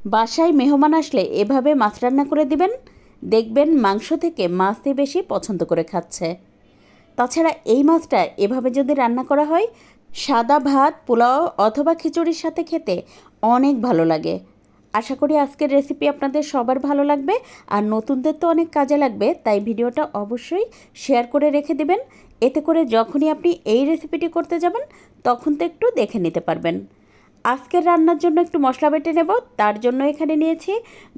বাসায় মেহমান আসলে এভাবে মাছ রান্না করে দিবেন, দেখবেন মাংস থেকে মাছই বেশি পছন্দ করে খাচ্ছে। তাছাড়া এই মাছটা এভাবে যদি রান্না করা হয়, সাদা ভাত, পোলাও অথবা খিচুড়ির সাথে খেতে অনেক ভালো লাগে। আশা করি আজকের রেসিপি আপনাদের সবার ভালো লাগবে, আর নতুনদের তো অনেক কাজে লাগবে, তাই ভিডিওটা অবশ্যই শেয়ার করে রেখে দেবেন। এতে করে যখনই আপনি এই রেসিপিটি করতে যাবেন তখন তো একটু দেখে নিতে পারবেন। আজকের রান্নার জন্য একটু মশলা বেটে নেব। তার জন্য এখানে নিয়েছি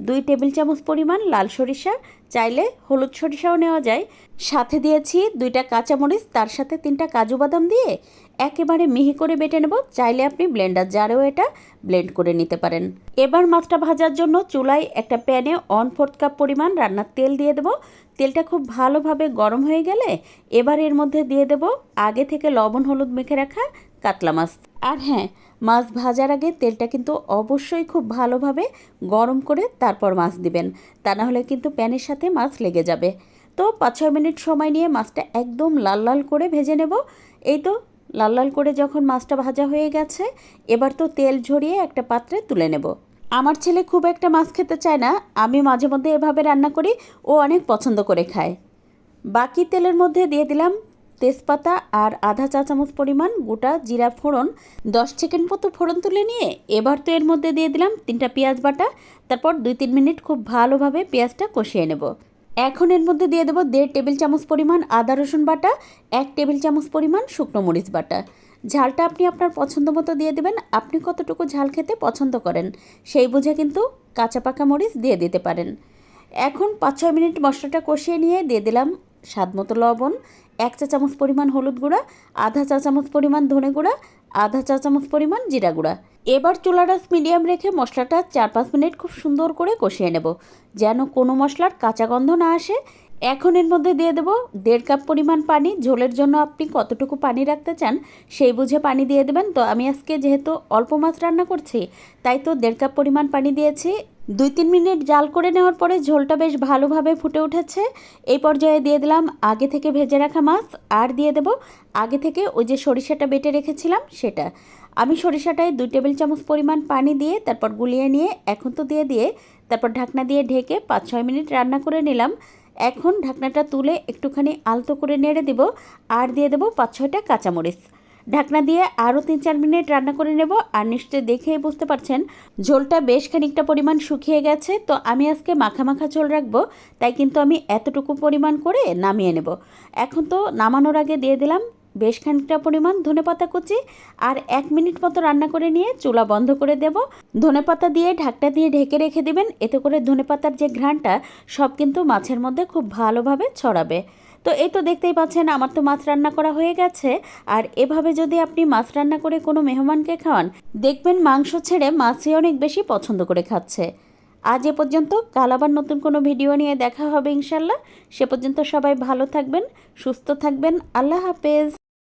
2 টেবিল চামচ পরিমাণ লাল সরিষা, চাইলে হলুদ সরিষাও নেওয়া যায়। সাথে দিয়েছি 2টা কাঁচামরিচ, তার সাথে 3টা কাজু বাদাম দিয়ে একেবারে মিহি করে বেটে নেব। চাইলে আপনি ব্লেন্ডার জারেও এটা ব্লেন্ড করে নিতে পারেন। এবার মাছটা ভাজার জন্য চুলায় একটা প্যানে 1/4 কাপ পরিমাণ রান্নার তেল দিয়ে দেব। তেলটা খুব ভালোভাবে গরম হয়ে গেলে এবার এর মধ্যে দিয়ে দেব আগে থেকে লবণ হলুদ মেখে রাখা কাতলা মাছ। আর হ্যাঁ, মাছ ভাজার আগে তেলটা কিন্তু অবশ্যই খুব ভালোভাবে গরম করে তারপর মাছ দিবেন, তা না হলে কিন্তু প্যানের সাথে মাছ লেগে যাবে। তো 5-6 মিনিট সময় নিয়ে মাছটা একদম লাল লাল করে ভেজে নেব। এই তো লাল লাল করে যখন মাছটা ভাজা হয়ে গেছে, এবার তো তেল ঝরিয়ে একটা পাত্রে তুলে নেব। আমার ছেলে খুব একটা মাছ খেতে চায় না, আমি মাঝে মধ্যে এভাবে রান্না করি, ও অনেক পছন্দ করে খায়। বাকি তেলের মধ্যে দিয়ে দিলাম তেজপাতা আর আধা চা চামচ পরিমাণ গোটা জিরা ফোড়ন। 10 সেকেন্ড মতো ফোড়ন তুলে নিয়ে এবার তো এর মধ্যে দিয়ে দিলাম 3টা পেঁয়াজ বাটা। তারপর 2-3 মিনিট খুব ভালোভাবে পেঁয়াজটা কষিয়ে নেব। এখন এর মধ্যে দিয়ে দেবো 1.5 টেবিল চামচ পরিমাণ আদা রসুন বাটা, 1 টেবিল চামচ পরিমাণ শুকনো মরিচ বাটা। ঝালটা আপনি আপনার পছন্দ মতো দিয়ে দেবেন, আপনি কতটুকু ঝাল খেতে পছন্দ করেন সেই বুঝে কিন্তু কাঁচা পাকা মরিচ দিয়ে দিতে পারেন। এখন 5-6 মিনিট মশলাটা কষিয়ে নিয়ে দিয়ে দিলাম স্বাদ মতো লবণ, 1 চা চামচ পরিমাণ হলুদ গুঁড়া, আধা চা চামচ পরিমাণ ধনে গুঁড়া, আধা চা চামচ পরিমাণ জিরা গুঁড়া। এবার চুলাটা মিডিয়াম রেখে মশলাটা 4-5 মিনিট খুব সুন্দর করে কষিয়ে নেব, যেন কোনো মশলার কাঁচা গন্ধ না আসে। এখন এর মধ্যে দিয়ে দেবো 1.5 কাপ পরিমাণ পানি। ঝোলের জন্য আপনি কতটুকু পানি রাখতে চান সেই বুঝে পানি দিয়ে দেবেন। তো আমি আজকে যেহেতু অল্প মাছ রান্না করছি, তাই তো 1.5 কাপ পরিমাণ পানি দিয়েছি। 2-3 মিনিট জাল করে নেওয়ার পরে ঝোলটা বেশ ভালোভাবে ফুটে উঠেছে। এই পর্যায়ে দিয়ে দিলাম আগে থেকে ভেজে রাখা মাছ, আর দিয়ে দেব আগে থেকে ওই যে সরিষাটা বেটে রেখেছিলাম সেটা। আমি সরিষাটায় 2 টেবিল চামচ পরিমাণ পানি দিয়ে তারপর গুলিয়ে নিয়ে এখন তো দিয়ে তারপর ঢাকনা দিয়ে ঢেকে 5-6 মিনিট রান্না করে নিলাম। এখন ঢাকনাটা তুলে একটুখানি আলতো করে নেড়ে দেব, আর দিয়ে দেবো 5-6টা কাঁচামরিচ। ঢাকনা দিয়ে আরও 3-4 মিনিট রান্না করে নেব। আর নিশ্চয়ই দেখেই বুঝতে পারছেন ঝোলটা বেশ খানিকটা পরিমাণ শুকিয়ে গেছে। তো আমি আজকে মাখা মাখা ঝোল রাখবো, তাই কিন্তু আমি এতটুকু পরিমাণ করে নামিয়ে নেব। এখন তো নামানোর আগে দিয়ে দিলাম বেশ খানিকটা পরিমাণ ধনেপাতা কুচি, আর 1 মিনিট মতো রান্না করে নিয়ে চুলা বন্ধ করে দেব। ধনেপাতা দিয়ে ঢাকনা দিয়ে ঢেকে রেখে দেবেন, এতে করে ধনেপাতার যে ঘ্রাণটা সব কিন্তু মাছের মধ্যে খুব ভালোভাবে ছড়াবে। তো এই তো দেখতেই পাচ্ছেন আমার তো মাছ রান্না করা হয়ে গেছে। আর এভাবে যদি আপনি মাছ রান্না করে কোনো মেহমানকে খাওয়ান, দেখবেন মাংস ছেড়ে মাছই অনেক বেশি পছন্দ করে খাচ্ছে। আজ এ পর্যন্ত, কাল আবার নতুন কোনো ভিডিও নিয়ে দেখা হবে ইনশাল্লাহ। সে পর্যন্ত সবাই ভালো থাকবেন, সুস্থ থাকবেন। আল্লাহ হাফেজ।